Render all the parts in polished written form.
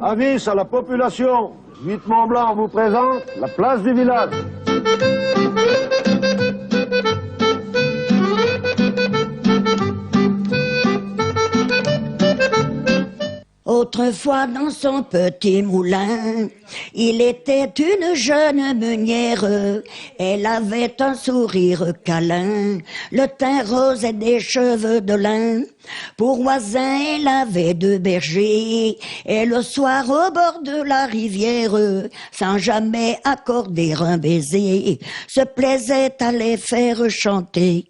Avis à la population, Huit Mont-Blanc vous présente la place du village. Autrefois dans son petit moulin, il était une jeune meunière. Elle avait un sourire câlin, le teint rose et des cheveux de lin. Pour voisin, elle avait deux bergers, et le soir au bord de la rivière, sans jamais accorder un baiser, se plaisait à les faire chanter.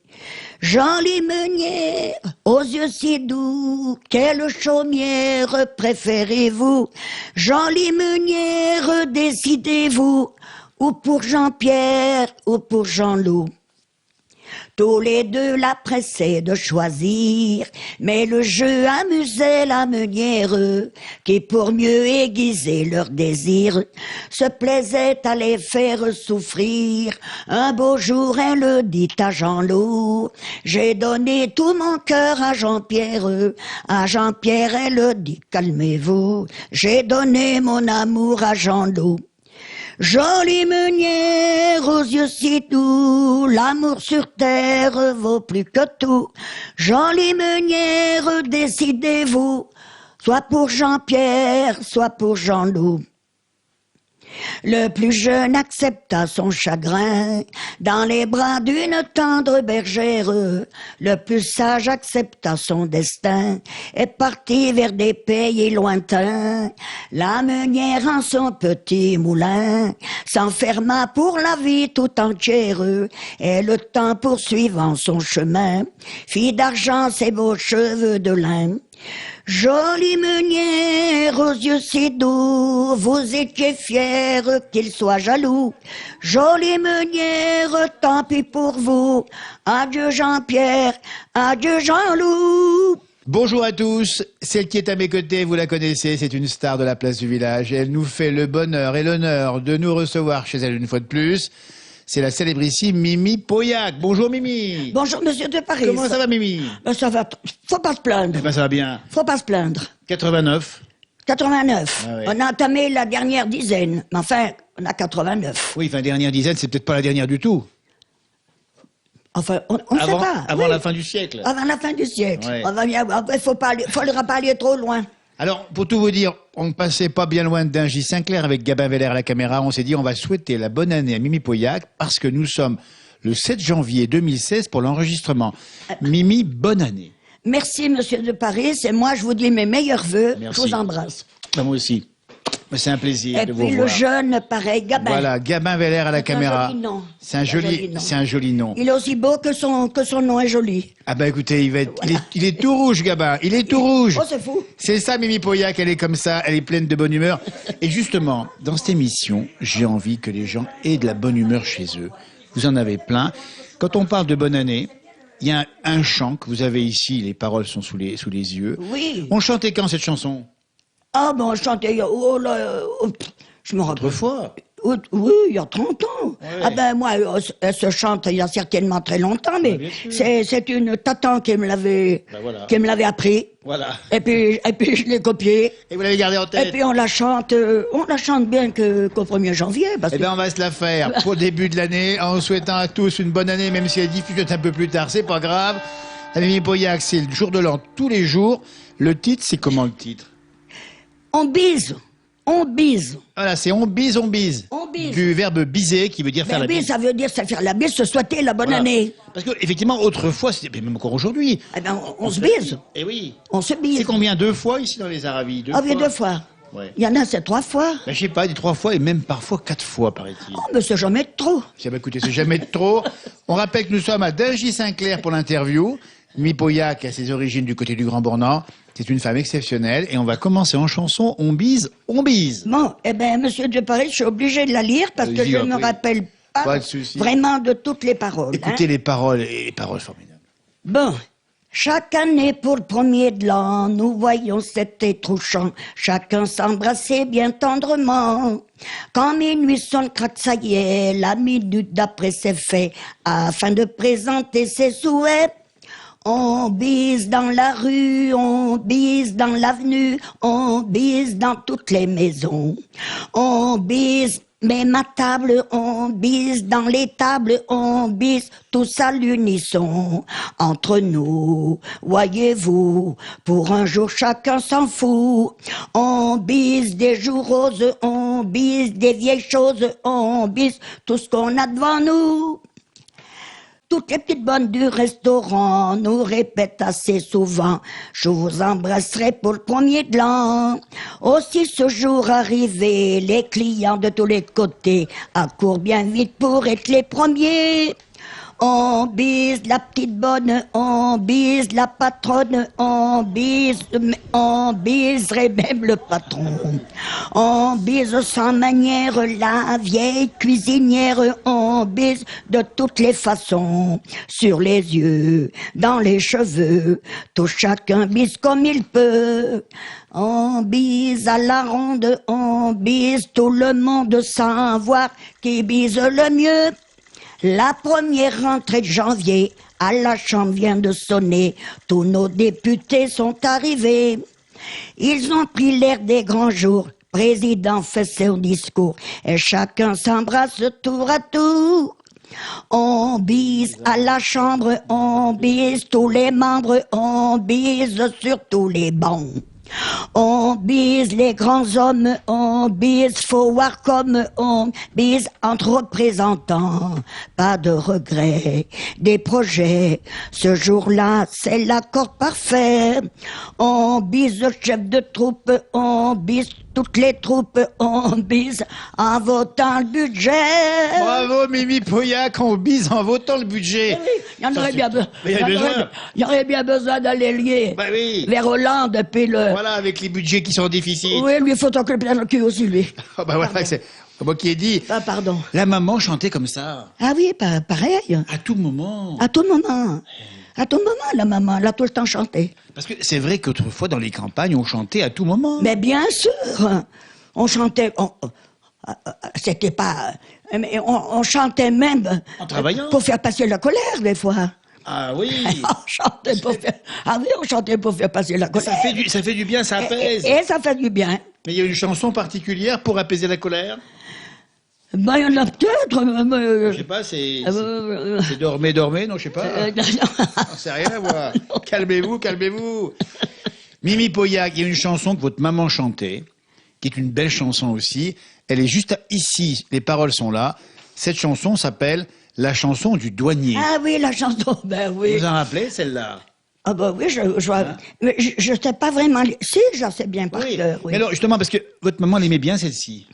Jolie meunière, aux yeux si doux, quelle chaumière préférez-vous? Jolie meunière, décidez-vous, ou pour Jean-Pierre, ou pour Jean-Loup. Tous les deux la pressaient de choisir, mais le jeu amusait la meunière, qui pour mieux aiguiser leur désir, se plaisait à les faire souffrir. Un beau jour, elle dit à Jean-Loup, j'ai donné tout mon cœur à Jean-Pierre. À Jean-Pierre, elle dit, calmez-vous, j'ai donné mon amour à Jean-Loup. Jolie meunière, aux yeux si doux, l'amour sur terre vaut plus que tout. Jolie meunière, décidez-vous, soit pour Jean-Pierre, soit pour Jean-Loup. Le plus jeune accepta son chagrin dans les bras d'une tendre bergère. Le plus sage accepta son destin et partit vers des pays lointains. La meunière en son petit moulin s'enferma pour la vie tout entière et le temps poursuivant son chemin fit d'argent ses beaux cheveux de lin. Jolie meunière, aux yeux si doux, vous étiez fière qu'il soit jaloux. Jolie meunière, tant pis pour vous. Adieu Jean-Pierre, adieu Jean-Loup. Bonjour à tous, celle qui est à mes côtés, vous la connaissez, c'est une star de la place du village. Elle nous fait le bonheur et l'honneur de nous recevoir chez elle une fois de plus. C'est la célébrissime Mimi Pauillac. Bonjour Mimi. Bonjour Monsieur de Paris. Comment ça va Mimi? Ça va, faut pas se plaindre. Eh ben ça va bien. Faut pas se plaindre. 89. 89. Ah ouais. On a entamé la dernière dizaine, mais enfin, on a 89. Oui, enfin dernière dizaine, c'est peut-être pas la dernière du tout. Enfin, on ne sait pas. Avant Oui. la fin du siècle. Avant la fin du siècle. Ouais. Il faudra pas aller trop loin. Alors, pour tout vous dire, on ne passait pas bien loin d'un J. Sinclair avec Gabin Veller à la caméra. On s'est dit, on va souhaiter la bonne année à Mimi Pauillac parce que nous sommes le 7 janvier 2016 pour l'enregistrement. Mimi, bonne année. Merci, Monsieur de Paris. Et moi, je vous dis mes meilleurs vœux. Merci. Je vous embrasse. Ben, moi aussi. C'est un plaisir Et de vous puis voir. le jeune, pareil, Gabin. Voilà, Gabin Veller à la caméra. Un joli nom. C'est un joli nom. Il est aussi beau que son nom est joli. Ah ben écoutez, il est tout rouge, Gabin. Il est tout rouge. Oh, c'est fou. C'est ça, Mimi Pauillac, elle est comme ça, elle est pleine de bonne humeur. Et justement, dans cette émission, j'ai envie que les gens aient de la bonne humeur chez eux. Vous en avez plein. Quand on parle de bonne année, il y a un chant que vous avez ici, les paroles sont sous les yeux. Oui. On chantait quand cette chanson? Ah, bon, je chantais, je me rappelle. Autrefois. Oui, il y a 30 ans. Ouais. Ah ben moi, elle se chante il y a certainement très longtemps, mais bien sûr. c'est une tatan qui me l'avait voilà. appris. Voilà. Et puis je l'ai copié. Et vous l'avez gardé en tête? Et puis on la chante bien qu'au 1er janvier. Parce Eh bien, on va se la faire pour le début de l'année, en souhaitant à tous une bonne année, même si elle diffuse un peu plus tard, c'est pas grave. La Mimi Pauillac, c'est le jour de l'an, tous les jours. Le titre, c'est comment le titre? on bise. Voilà, c'est on bise. On bise. Du verbe biser, qui veut dire faire Mais la bise, bise. ça veut dire se faire la bise, se souhaiter la bonne Voilà. année. Parce que, effectivement, autrefois, c'était même encore aujourd'hui. Eh ben, on se bise. Eh oui. On se bise. C'est combien? 2 fois ici dans les Aravis? Ah oui, 2 fois. Ouais. Il y en a, c'est 3 fois. Ben, je sais pas, des 3 fois et même parfois 4 fois, paraît-il. Oh, mais c'est jamais trop. Tiens, bah, écoutez, c'est jamais de trop. On rappelle que nous sommes à Dingy Sinclair pour l'interview. Mimi Pauillac a ses origines du côté du Grand Bornand. C'est une femme exceptionnelle et on va commencer en chanson On bise, on bise. Bon, eh bien, Monsieur de Paris, je suis obligé de la lire parce que Allez-y, je ne me après. rappelle pas Pas de souci. vraiment de toutes les paroles. Écoutez hein. les paroles, et les paroles formidables. Bon, chaque année pour le 1er de l'an, nous voyons cet touchant, chacun s'embrasser bien tendrement. Quand minuit sonne, craque, ça y est, la minute d'après c'est fait, afin de présenter ses souhaits. On bise dans la rue, on bise dans l'avenue, on bise dans toutes les maisons. On bise même à table, on bise dans les tables, on bise tous à l'unisson. Entre nous, voyez-vous, pour un jour chacun s'en fout. On bise des jours roses, on bise des vieilles choses, on bise tout ce qu'on a devant nous. Toutes les petites bonnes du restaurant nous répètent assez souvent « Je vous embrasserai pour le premier de l'an ». Aussi ce jour arrivé, les clients de tous les côtés accourent bien vite pour être les premiers. On bise la petite bonne, on bise la patronne, on biserait même le patron. On bise sans manière la vieille cuisinière, on bise de toutes les façons. Sur les yeux, dans les cheveux, tout chacun bise comme il peut. On bise à la ronde, on bise tout le monde sans voir qui bise le mieux. La première rentrée de janvier, à la Chambre vient de sonner. Tous nos députés sont arrivés. Ils ont pris l'air des grands jours. Président fait son discours. Et chacun s'embrasse tour à tour. On bise à la Chambre, on bise tous les membres, on bise sur tous les bancs. On bise les grands hommes, on bise faut voir comme on bise entre représentants. Pas de regrets, des projets. Ce jour-là, c'est l'accord parfait. On bise le chef de troupe, on bise toutes les troupes, on bise en votant le budget. Bravo Mimi Pauillac, on bise en votant le budget. Il y en aurait bien besoin. Il y aurait bien besoin d'aller lier vers Hollande puis le. Voilà, avec les budgets qui sont difficiles. Oui, lui, il faut t'occuper dans le cul aussi, lui. Oh, bah voilà, c'est moi qui ai dit. Ah, pardon. La maman chantait comme ça. Ah oui, pareil. À tout moment. À tout moment. À tout moment, la maman, elle a tout le temps chanté. Parce que c'est vrai qu'autrefois, dans les campagnes, on chantait à tout moment. Mais bien sûr, on chantait. C'était pas. Mais on chantait même. En travaillant. Pour faire passer la colère, des fois. Ah oui. On chantait pour faire passer la colère. Ça fait du bien, ça apaise. Et ça fait du bien. Mais il y a une chanson particulière pour apaiser la colère? Ben, il y en a peut-être. Je sais pas, c'est dormez, non, je sais pas. C'est rien à voir. Calmez-vous. Mimi Pauillac, il y a une chanson que votre maman chantait, qui est une belle chanson aussi. Elle est juste ici, les paroles sont là. Cette chanson s'appelle La chanson du douanier. Ah oui, la chanson, ben oui. Vous en rappelez, celle-là? Ah ben oui, je sais pas vraiment. Si, je sais bien par cœur, oui. Mais alors, justement, parce que votre maman l'aimait bien, celle-ci.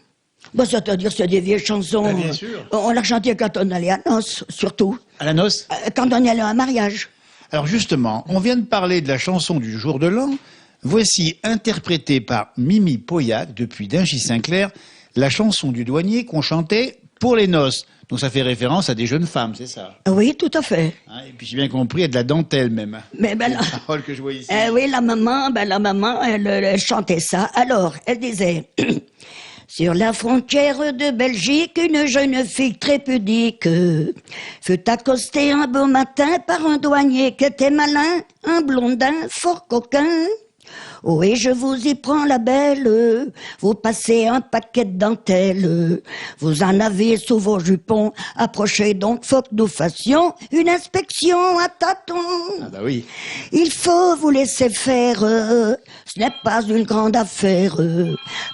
Bon, c'est-à-dire, c'est des vieilles chansons. Ah, bien sûr. On la chantait quand on allait à noces, surtout. À la noce? Quand on allait à un mariage. Alors justement, on vient de parler de la chanson du jour de l'an. Voici, interprétée par Mimi Pauillac, depuis Dingy-Saint-Clair, la chanson du douanier qu'on chantait pour les noces. Donc ça fait référence à des jeunes femmes, c'est ça? Oui, tout à fait. Hein, et puis j'ai bien compris, il y a de la dentelle même. Mais ben les paroles que je vois ici. Oui, la maman, elle chantait ça. Alors, elle disait... Sur la frontière de Belgique, une jeune fille très pudique fut accostée un beau matin par un douanier qui était malin, un blondin fort coquin. Oh, et je vous y prends la belle, vous passez un paquet de dentelles, vous en avez sous vos jupons, approchez donc, faut que nous fassions une inspection à tâtons. Ah bah oui. Il faut vous laisser faire, ce n'est pas une grande affaire,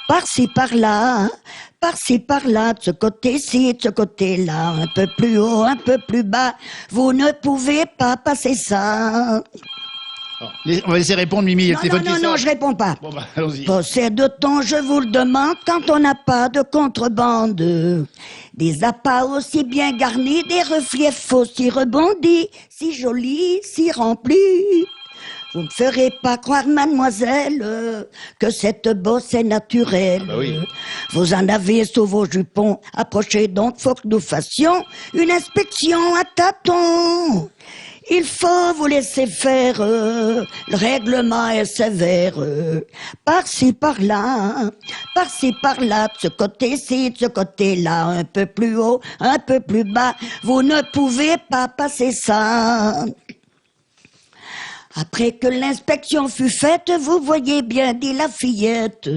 par-ci par-là, de ce côté-ci, de ce côté-là, un peu plus haut, un peu plus bas, vous ne pouvez pas passer ça. On va laisser répondre Mimi. Non, je réponds pas. Bon bah, allons-y. Possède-t-on, je vous le demande, quand on n'a pas de contrebande, des appâts aussi bien garnis, des refliefs aussi rebondis, si jolis, si remplis. Vous ne ferez pas croire, mademoiselle, que cette bosse est naturelle. Ah bah oui. Vous en avez sous vos jupons, approchez donc, faut que nous fassions une inspection à tâtons. Il faut vous laisser faire, le règlement est sévère, par-ci par-là, de ce côté-ci, de ce côté-là, un peu plus haut, un peu plus bas, vous ne pouvez pas passer ça. Après que l'inspection fut faite, vous voyez bien, dit la fillette,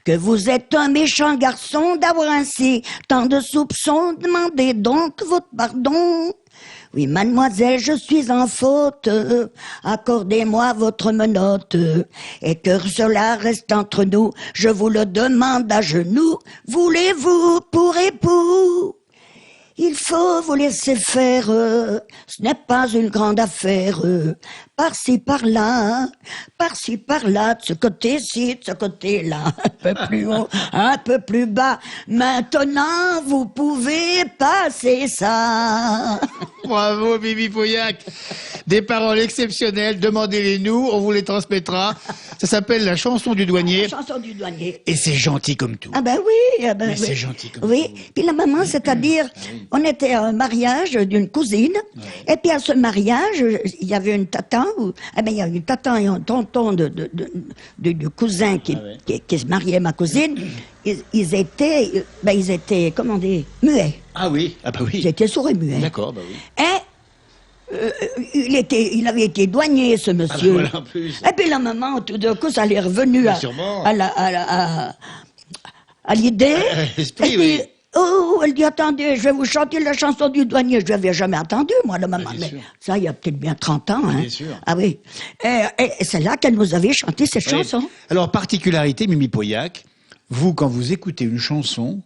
que vous êtes un méchant garçon d'avoir ainsi tant de soupçons. Demandez donc votre pardon. Oui, mademoiselle, je suis en faute. Accordez-moi votre menotte. Et que cela reste entre nous, je vous le demande à genoux. Voulez-vous pour époux? Il faut vous laisser faire, ce n'est pas une grande affaire. Par-ci, par-là, de ce côté-ci, de ce côté-là, un peu plus haut, un peu plus bas. Maintenant, vous pouvez passer ça. Bravo, Mimi Pauillac. Des paroles exceptionnelles, demandez-les-nous, on vous les transmettra. Ça s'appelle la chanson du douanier. La chanson du douanier. Et c'est gentil comme tout. Ah ben oui, Mais c'est gentil comme oui. tout. Puis la maman, c'est-à-dire, on était à un mariage d'une cousine, et puis à ce mariage, il y avait une tata, il y a une tata et un tonton de cousin qui se mariait ma cousine. Ils étaient, comment dire, muets. Ah oui, ah bah oui. Ils étaient sourds et muets. D'accord, bah oui. Et il avait été douanier, ce monsieur. voilà, en plus. Et puis la maman, tout d'un coup, ça l'est revenu à l'idée. l'esprit, Et puis, oui. oh, elle dit, attendez, je vais vous chanter la chanson du douanier. Je l'avais jamais entendu, moi, la maman. bien Mais sûr. ça, il y a peut-être bien 30 ans. Hein. Bien sûr. Ah oui. Et c'est là qu'elle nous avait chanté cette chanson. Alors, particularité, Mimi Pauillac, vous, quand vous écoutez une chanson,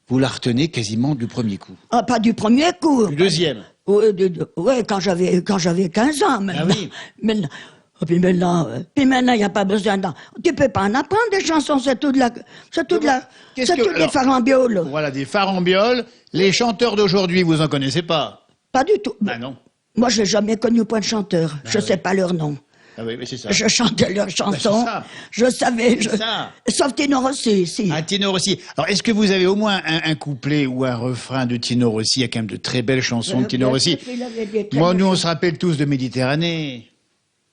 vous la retenez quasiment du premier coup. Ah, pas du premier coup. Du deuxième. Ouais, quand j'avais 15 ans, maintenant. Ah oui. Maintenant, puis maintenant, il n'y a pas besoin d'en... Tu peux pas en apprendre des chansons, c'est tout des farambioles. Voilà, des farambioles. Les chanteurs d'aujourd'hui, vous en connaissez pas? Pas du tout. Ah non. Moi, j'ai jamais connu point de chanteur. Je sais pas leur nom. Ah oui, mais c'est ça. Je chantais leurs chansons. ça. Je savais. C'est ça. Sauf Tino Rossi, si. Un Tino Rossi. Alors, est-ce que vous avez au moins un couplet ou un refrain de Tino Rossi? Il y a quand même de très belles chansons de Tino Rossi. Moi, nous, on se rappelle tous de Méditerranée.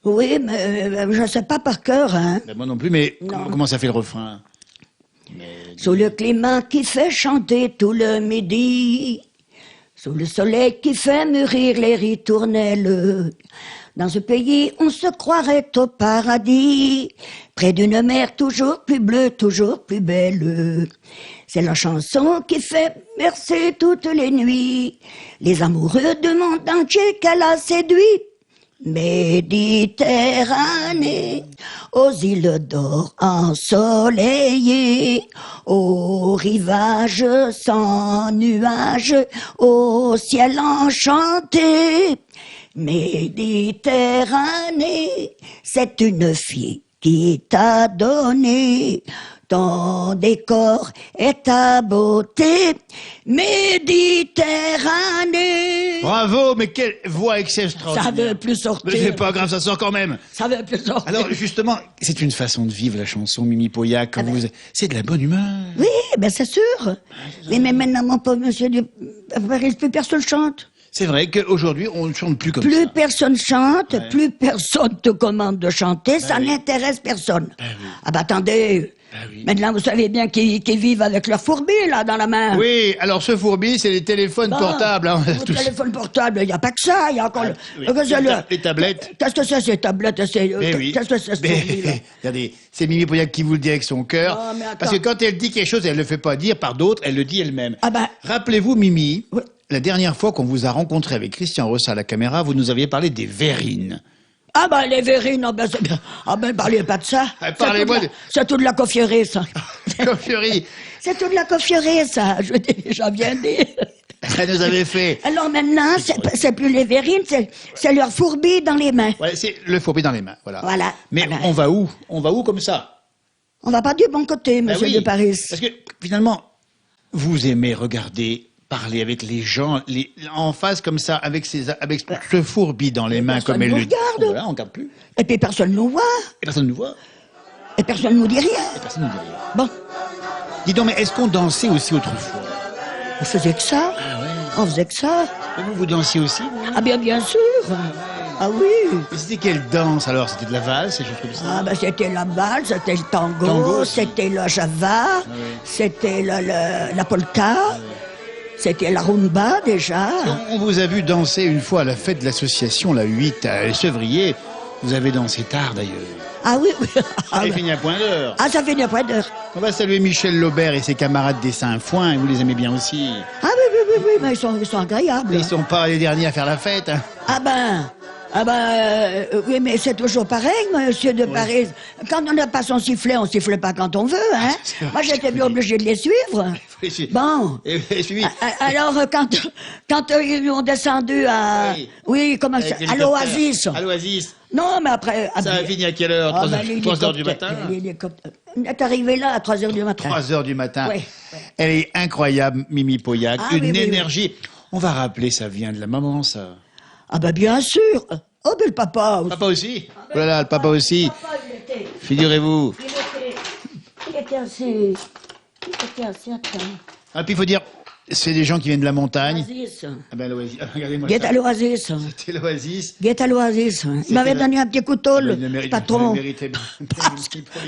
Oui, mais je ne sais pas par cœur, hein. Ben, moi non plus, mais Non. comment ça fait le refrain? Sous le climat qui fait chanter tout le midi, sous le soleil qui fait mûrir les ritournelles, dans ce pays on se croirait au paradis, près d'une mer toujours plus bleue, toujours plus belle. C'est la chanson qui fait bercer toutes les nuits les amoureux du monde entier qu'elle a séduit. Méditerranée, aux îles d'or ensoleillées, aux rivages sans nuages, au ciel enchanté. Méditerranée, c'est une fille qui t'a donné ton décor et ta beauté. Méditerranée. Bravo, mais quelle voix extraordinaire. Ça veut plus sortir. Mais c'est pas grave, ça sort quand même. Ça veut plus sortir. Alors, justement, c'est une façon de vivre la chanson, Mimi Pauillac. Quand vous... C'est de la bonne humeur. Oui, ben c'est sûr. Mais maintenant, mon pauvre monsieur, plus personne chante. C'est vrai qu'aujourd'hui, on ne chante plus comme ça. Plus personne chante, plus personne te commande de chanter, ça n'intéresse personne. Ah bah attendez, maintenant vous savez bien qu'ils vivent avec leur fourbi là dans la main. Oui, alors ce fourbi, c'est les téléphones portables. Hein, Le téléphone portable, il n'y a pas que ça, il y a encore les tablettes. Qu'est-ce que c'est ces tablettes? Oui. Qu'est-ce que c'est ce fourbi-là? Regardez, c'est Mimi Pauillac qui vous le dit avec son cœur. Non, mais attends. Parce que quand elle dit quelque chose, elle ne le fait pas dire par d'autres, elle le dit elle-même. Ah ben... Rappelez-vous, Mimi, Oui. la dernière fois qu'on vous a rencontré avec Christian Rossi à la caméra, vous nous aviez parlé des verrines. Ah ben les verrines, ben c'est bien. Ah ben parlez pas de ça. Parlez-moi C'est tout de la coiffierie, ça. Fiori, C'est tout de la coiffierie, ça. J'en viens de dire. ça nous avait fait. Alors maintenant, c'est plus les verrines, c'est leur fourbi dans les mains. Ouais, c'est le fourbi dans les mains, voilà. Voilà. Mais Voilà. on va où? On va où comme ça? On va pas du bon côté, Ben monsieur oui, de Paris. Parce que finalement, vous aimez regarder, parler avec les gens, en face comme ça, avec ce fourbi dans les mains, personne comme elle nous le dit. regarde. Voilà, on ne regarde plus. Et puis personne nous voit. Et personne ne nous voit. Et personne nous dit rien. Et personne ne nous dit rien. Bon, Dis donc, mais est-ce qu'on dansait aussi autrefois? on faisait que ça. On faisait que ça. Et vous dansiez aussi, vous? Ah bien sûr. Ah oui. Et c'était quelle danse alors? C'était de la valse, ces choses comme ça? Ah ben c'était la valse, c'était le tango, Tango aussi. c'était le java, c'était la polka, c'était la rumba déjà. On vous a vu danser une fois à la fête de l'association, la 8 à Chevrier. Vous avez dansé tard d'ailleurs. Ah oui, oui. Ça est fini à point d'heure. Ah, ça fait une point d'heure. On va saluer Michel Laubert et ses camarades des Saint-Foin, et vous les aimez bien aussi. Ah oui, oui, oui, oui, mais ils sont agréables. Ils sont pas les derniers à faire la fête. Hein. Ah ben, oui, mais c'est toujours pareil, monsieur de Paris. Quand on n'a pas son sifflet, on siffle pas quand on veut, hein. Moi, j'étais bien obligé de les suivre. Bon. Et suivi. Alors, quand ils ont descendu à... Oui. Oui, comment ça... À l'Oasis. À l'Oasis. Non, mais après... Ça a fini à quelle heure? 3 heures du matin? On est arrivé là à 3 heures du matin. 3 heures du matin. Oui. Elle est incroyable, Mimi Pauillac. Ah, Une oui, oui, énergie. On va rappeler, ça vient de la maman, ça. Ah ben, bien sûr. Oh, ben, le papa aussi. Papa aussi? Oh là là, le papa aussi. Papa, Figurez-vous. il était assez... attends. Ah, puis il faut dire, c'est des gens qui viennent de la montagne. L'Oasis. Ah ben l'Oasis. Regardez-moi Guette ça. à l'Oasis. C'était l'Oasis. Guette à l'Oasis. Il m'avait donné un petit couteau, le patron.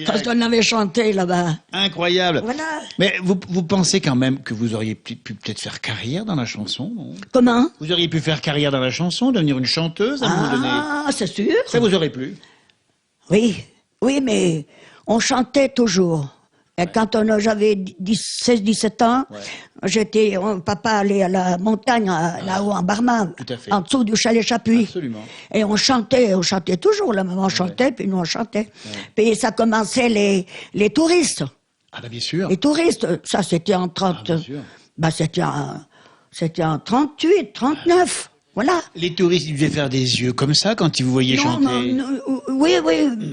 Parce qu'on avait chanté là-bas. Incroyable. Voilà. Mais vous pensez quand même que vous auriez pu peut-être faire carrière dans la chanson, non? Comment? Vous auriez pu faire carrière dans la chanson, devenir une chanteuse à un moment donné. Ah, c'est sûr. Ça vous aurait plu? Oui, oui, mais on chantait toujours. Et quand j'avais 16-17 ans, papa allait à la montagne, là-haut en Barma, Tout à fait. en dessous du chalet Chapuis. Absolument. Et on chantait toujours. La maman chantait, puis nous on chantait. Puis ça commençait les touristes. Ah ben bien sûr. Les touristes, ça c'était en 30... bien sûr. Bah c'était en 38, 39. Voilà. Les touristes, ils devaient faire des yeux comme ça quand ils vous voyaient chanter. Oui,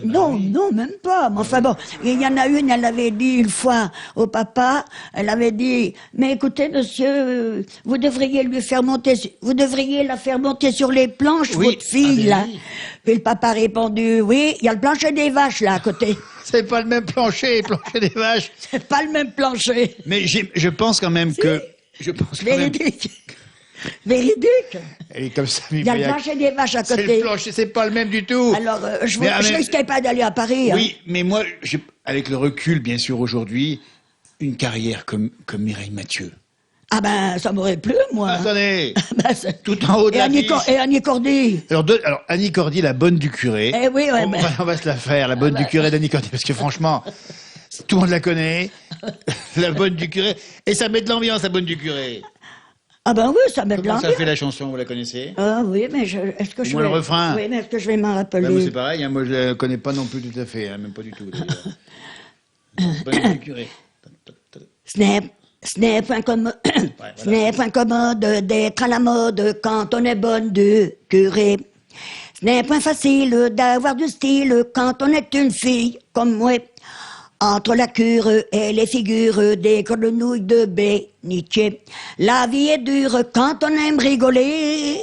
non, même pas. Mais enfin bon, il y en a une, elle avait dit une fois au papa, elle avait dit, mais écoutez, monsieur, vous devriez la faire monter sur les planches, Oui. votre fille, Ah ben là. oui. Puis le papa a répondu, oui, il y a le plancher des vaches, là, à côté. C'est pas le même plancher, plancher des vaches. C'est pas le même plancher. Mais je pense quand même que... Je pense quand même... Véridique. Véridique. Elle est comme ça, Il y a le plancher des vaches à C'est côté. le plancher, c'est pas le même du tout. Alors, je Mais, risquais pas d'aller à Paris. Hein. Oui, mais moi, avec le recul, bien sûr, aujourd'hui, une carrière comme Mireille Mathieu. Ah ben, ça m'aurait plu, moi. Attendez, Ben, c'est- tout en haut de et la Annie, fiche. et Annie Cordy. Alors, Annie Cordy, la bonne du curé. Eh oui, ouais, mais- on va se la faire, la bonne du curé d'Annie Cordy, parce que franchement, tout le monde la connaît. La bonne du curé. Et ça met de l'ambiance, la bonne du curé. Ah ben oui, ça met de Comment ça l'ambiance. fait la chanson, vous la connaissez? Ah oui, mais est-ce que Au je moins vais... le refrain. Oui, mais est-ce que je vais m'en rappeler? Ben, moi, c'est pareil, hein, moi je la connais pas non plus tout à fait, hein, même pas du tout. d'ailleurs. Bonne du curé. Ce n'est point commode, voilà. ce n'est point commode d'être à la mode quand on est bonne du curé. Ce n'est point facile d'avoir du style quand on est une fille comme moi. Entre la cure et les figures des cornouilles de bénitier. La vie est dure quand on aime rigoler.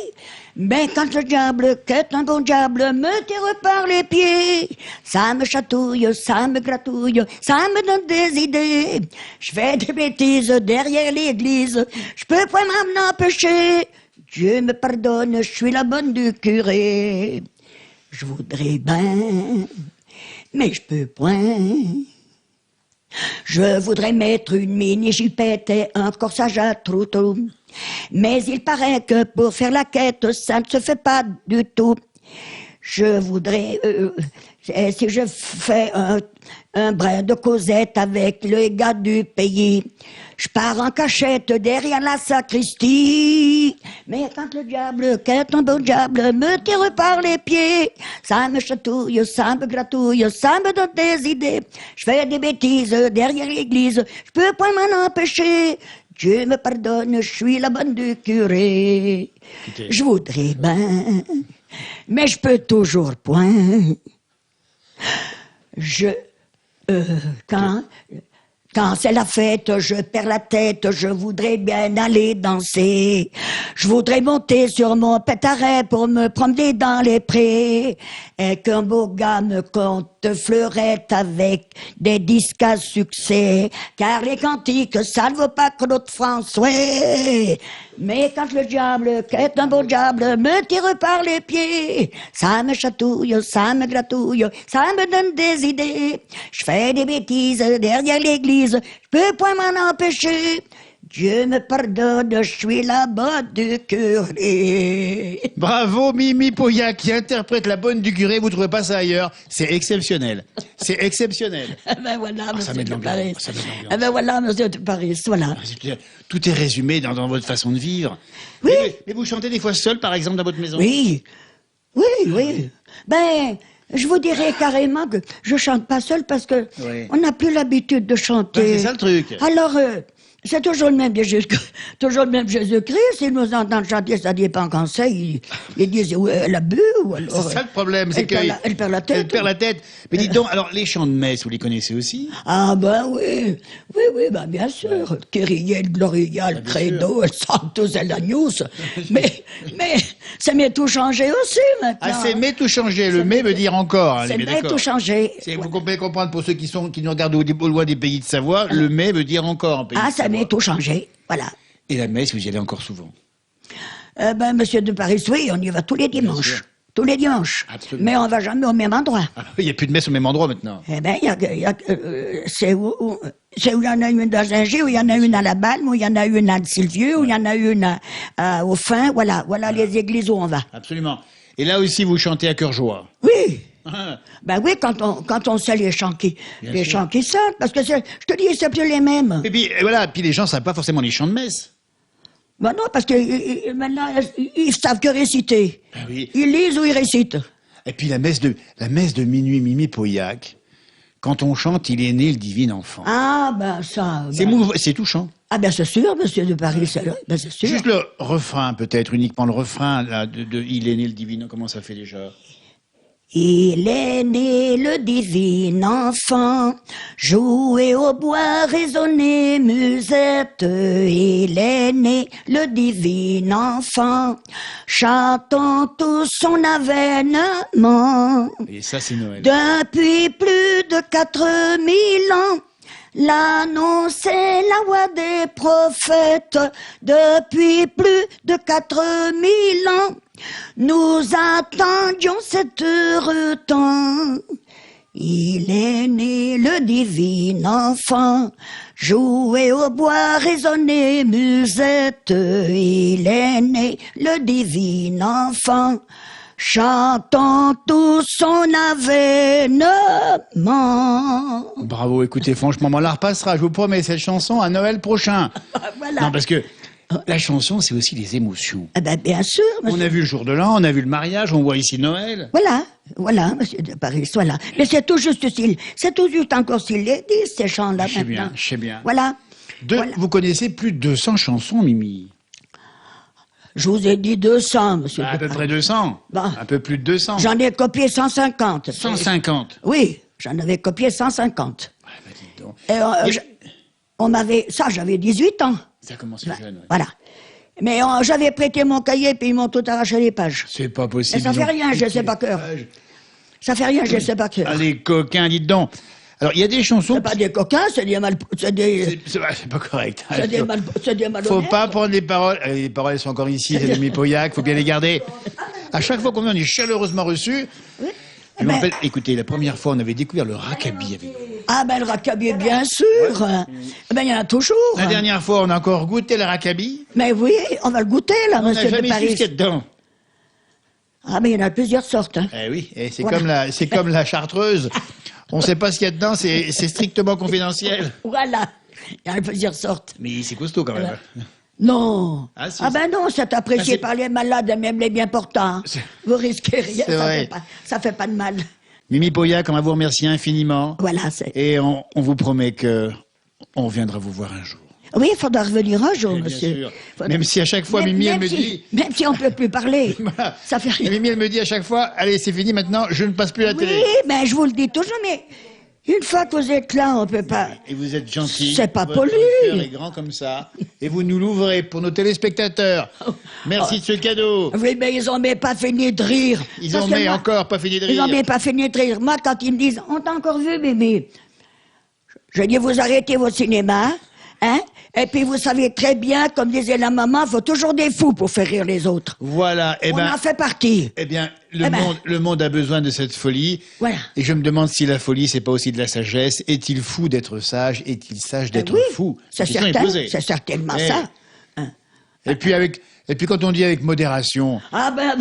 Mais quand le diable, qu'est un bon diable, me tire par les pieds, ça me chatouille, ça me gratouille, ça me donne des idées. Je fais des bêtises derrière l'église, je peux pas m'en empêcher. Dieu me pardonne, je suis la bonne du curé. Je voudrais bien, mais je peux point. Je voudrais mettre une mini-jupette et un corsage à trou-trou. Mais il paraît que pour faire la quête, ça ne se fait pas du tout. Je voudrais, si je fais un brin de causette avec le gars du pays, je pars en cachette derrière la sacristie. Mais quand le diable, qu'est un beau diable, me tire par les pieds, ça me chatouille, ça me gratouille, ça me donne des idées. Je fais des bêtises derrière l'église, je peux pas m'en empêcher. Dieu me pardonne, je suis la bonne du curé. Écoutez. Je voudrais bien, mais je peux toujours point. Quand c'est la fête, je perds la tête, je voudrais bien aller danser. Je voudrais monter sur mon pétaret pour me promener dans les prés. Et qu'un beau gars me compte fleurette avec des disques à succès. Car les cantiques, ça ne vaut pas que l'autre France, ouais. Mais quand le diable, qu'est un beau diable, me tire par les pieds, ça me chatouille, ça me gratouille, ça me donne des idées. Je fais des bêtises derrière l'église, je peux point m'en empêcher. Dieu me pardonne, je suis la bonne du curé. Bravo Mimi Pauillac qui interprète la bonne du curé, vous trouvez pas ça ailleurs? C'est exceptionnel. C'est exceptionnel. Eh ben voilà, ça monsieur met de de l'ambiance, Paris. ça met de l'ambiance. Eh ben voilà, monsieur de Paris, voilà. Tout est résumé dans votre façon de vivre. Oui. Mais vous chantez des fois seul, par exemple, dans votre maison? Oui, oui. Ben, je vous dirais carrément que je chante pas seul parce que Oui. on n'a plus l'habitude de chanter. Ben, c'est ça le truc. Alors, c'est toujours le même Jésus-Christ. S'il nous entend chanter, ça dépend quand c'est. Ils disent, ouais, elle a bu, ou alors. C'est ça le problème, c'est elle perd que... elle perd la tête. Elle perd la tête. Mais dites donc, alors les chants de messe, vous les connaissez aussi? Ah ben oui, ben bien sûr. Kyrie, Gloria, le Credo, le Sanctus et l'Agnus. mais ça m'est tout changé aussi maintenant. Ah, c'est mais tout changer. Le mais veut dire encore. Hein, C'est les- mais d'accord. tout changé. Vous pouvez comprendre pour ceux qui nous regardent au loin des pays de Savoie, le mais veut dire encore en pays Ah, de ça Savoie. m'est tout changé, voilà. Et la messe, vous y allez encore souvent? Ben, monsieur de Paris, oui, on y va tous les dimanches. sûr. Tous les dimanches. Absolument. Mais on va jamais au même endroit. Ah, il n'y a plus de messe au même endroit maintenant. Eh ben, c'est où il y en a une dans Saint-Gilles, où il y en a une à la Balme, où il y en a une à Sylvieux, où il y en a une au Fin. Voilà les églises où on va. Absolument. Et là aussi, vous chantez à cœur joie. Oui. Ah, Ben oui, quand on sait les chants qui Bien sûr. sortent, parce que je te dis, c'est plus les mêmes. Et puis voilà, puis les gens ne savent pas forcément les chants de messe. Ben non, parce que maintenant, ils savent que réciter. Ah oui. Ils lisent ou ils récitent. Et puis la messe de minuit Mimi Pauillac, quand on chante, il est né le divin enfant. Ah, ben ça... C'est ben- c'est touchant. Ah ben c'est sûr, monsieur de Paris, ben, c'est sûr. Juste le refrain, peut-être, uniquement le refrain là, de Il est né le divin, comment ça fait déjà? Il est né le divin enfant, jouer au bois, résonner musette. Il est né le divin enfant, chantons tous son avènement. Et ça, c'est Noël. Depuis plus de 4000 ans, l'annonce est la voix des prophètes. Depuis plus de 4000 ans, nous attendions cet heureux temps. Il est né le divin enfant, jouer au bois, résonner musette. Il est né le divin enfant, chantons tous son avènement. Bravo, écoutez, franchement, on la repassera, je vous promets, cette chanson à Noël prochain. Voilà. Non, parce que la chanson, c'est aussi les émotions. Ah ben, bien sûr, monsieur. On a vu le jour de l'an, on a vu le mariage, on voit ici Noël. Voilà, monsieur de Paris, voilà. Mais c'est tout juste encore s'il les dit, ces chants-là, Je sais maintenant. bien, je sais bien. Voilà. Voilà. Vous connaissez plus de 200 chansons, Mimi? Je vous ai dit 200, monsieur À de peu Paris. près 200. Bon. Un peu plus de 200. J'en ai copié 150. 150. Oui, j'en avais copié 150. Ah, bah, dites donc. Et j'avais 18 ans. Ça commence jeune. Ouais. Voilà. Mais j'avais prêté mon cahier, puis ils m'ont tout arraché les pages. C'est pas Et possible. ça fait ils ont rien, je piqué sais pas les cœur. pages. Ça fait rien, je sais pas que. Ah, les coquins, dites donc. Alors, il y a des chansons... C'est pas des coquins, c'est des C'est pas correct. c'est des malhonnêtes. Faut pas prendre les paroles. Les paroles, elles sont encore ici, c'est Mimi Pauillac, faut bien les garder. À chaque fois qu'on vient, on est chaleureusement reçus. Je me Ben- rappelle, écoutez, la première fois, on avait découvert le rackaby avec vous. Ah ben le rackaby, bien sûr. Ben il y en a toujours. La dernière fois, on a encore goûté le rackaby. Mais oui, on va le goûter là, On n'a monsieur de jamais su Paris. ce qu'il y a dedans. Ah mais il y en a plusieurs sortes. Hein. Eh oui, et c'est Voilà. comme la chartreuse. On ne sait pas ce qu'il y a dedans, c'est strictement confidentiel. Voilà, il y en a plusieurs sortes. Mais c'est costaud quand même. Non. Ah, si, ben non, c'est apprécié Ah, c'est- par les malades et même les bien portants. C'est- Vous risquez rien, C'est vrai. ça fait pas de mal. Mimi Pauillac, on va vous remercier infiniment. Voilà, c'est. Et on vous promet que on viendra vous voir un jour. Oui, il faudra revenir un jour, Bien monsieur. sûr. Faudra- Même si à chaque fois, Mimi, elle me si, dit... Même si on peut plus parler, Voilà. ça fait rien. Mimi, elle me dit à chaque fois, allez, c'est fini maintenant, je ne passe plus la télé. Oui, mais je vous le dis toujours, mais une fois que vous êtes là, on peut pas. Et vous êtes gentil. C'est pas Votre poli. cœur est grand comme ça. Et vous nous l'ouvrez pour nos téléspectateurs. Merci de ce cadeau. Oui, mais ils ont même pas fini de rire. Ils Parce ont que mais moi, encore pas fini de Ils ont rire. même pas fini de rire. Moi, quand ils me disent, on t'a encore vu, bébé. Je dis, vous arrêtez votre cinéma, hein, Et puis vous savez très bien, comme disait la maman, faut toujours des fous pour faire rire les autres. Voilà. On en fait partie. Eh bien, Eh ben. le monde a besoin de cette folie. Voilà. Et je me demande si la folie, c'est pas aussi de la sagesse. Est-il fou d'être sage? Est-il sage d'être Oui, fou? c'est La question est certain, posée. c'est certainement Eh. ça. Et puis quand on dit avec modération, Ah ben,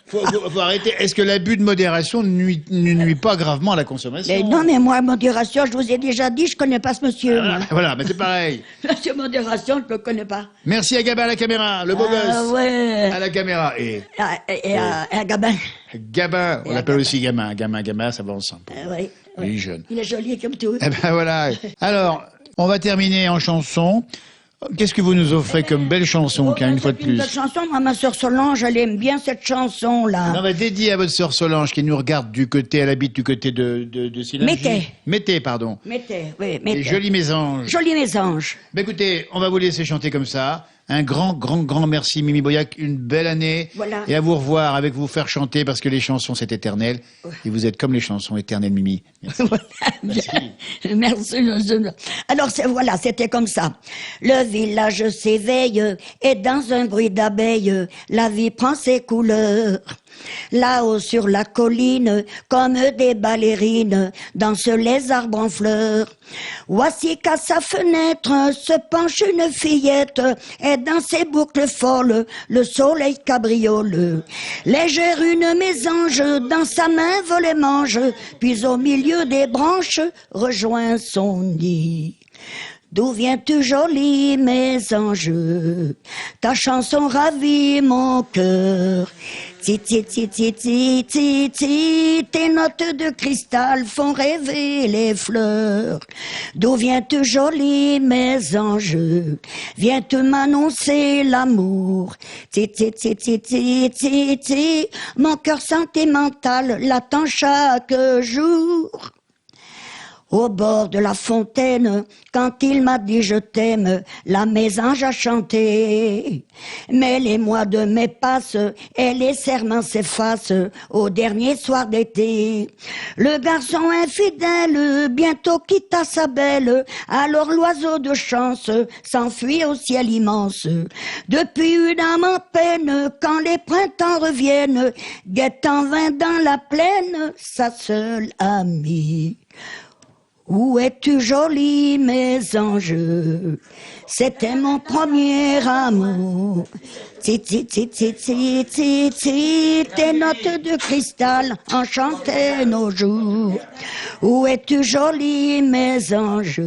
faut arrêter. Est-ce que l'abus de modération ne nuit pas gravement à la consommation? mais non, mais moi, modération, je vous ai déjà dit, je connais pas ce monsieur. moi. Voilà, mais c'est pareil. Monsieur modération, je le connais pas. Merci à Gabin à la caméra, le beau Ah gosse. ouais. À la caméra. Et À Gabin. Gabin, on l'appelle aussi Gamin. Gamin, ça va ensemble. Oui. Il est jeune. Il est joli comme tout. Eh ben voilà. Alors, on va terminer en chanson. Qu'est-ce que vous nous offrez comme belle chanson, une fois de Une plus? belle chanson, moi, ma sœur Solange, elle aime bien cette chanson-là. Non, mais dédié à votre sœur Solange qui nous regarde du côté, elle habite du côté de Sillingy. Mété, pardon. Mettez, oui, Les mettez. jolis mésanges. Jolis mésanges. Ben écoutez, on va vous laisser chanter comme ça. Un grand merci Mimi Boyac, une belle année. Voilà. Et à vous revoir avec vous faire chanter parce que les chansons c'est éternel. Et vous êtes comme les chansons éternelles Mimi. Merci. Merci. Alors voilà, c'était comme ça. Le village s'éveille et dans un bruit d'abeilles, la vie prend ses couleurs. Là-haut sur la colline, comme des ballerines, dansent les arbres en fleurs. Voici qu'à sa fenêtre se penche une fillette, et dans ses boucles folles, le soleil cabriole. Légère une mésange, dans sa main vole et mange, puis au milieu des branches, rejoint son nid. D'où viens-tu, jolie mésange? Ta chanson ravit mon cœur. Ti, ti, ti, ti, ti, ti, ti, tes notes de cristal font rêver les fleurs. D'où viens-tu, jolie mésange? Viens-tu m'annoncer l'amour? Ti, ti, ti, ti, ti, ti, ti, mon cœur sentimental l'attend chaque jour. Au bord de la fontaine, quand il m'a dit je t'aime, la mésange a chanté. Mais les mois de mai passent et les serments s'effacent au dernier soir d'été. Le garçon infidèle bientôt quitta sa belle, alors l'oiseau de chance s'enfuit au ciel immense. Depuis une âme en peine, quand les printemps reviennent, guette en vain dans la plaine sa seule amie. Où es-tu, jolie mésange? C'était mon premier amour. Ti, ti, ti, ti, ti, ti, ti, tes notes de cristal enchantaient nos jours. Où es-tu, jolie mésange?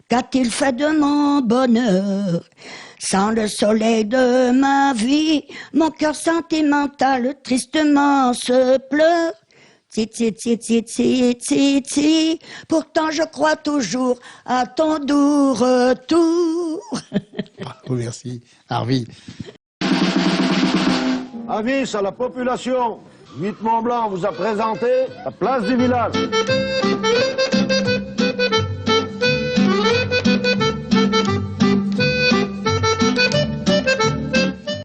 Qu'a-t-il fait de mon bonheur? Sans le soleil de ma vie, mon cœur sentimental tristement se pleure. Ti, ti, ti, ti, ti, ti, ti. Pourtant je crois toujours à ton doux retour. Bravo, merci. Harvey. Avis à la population, 8 Mont Blanc vous a présenté la place du village.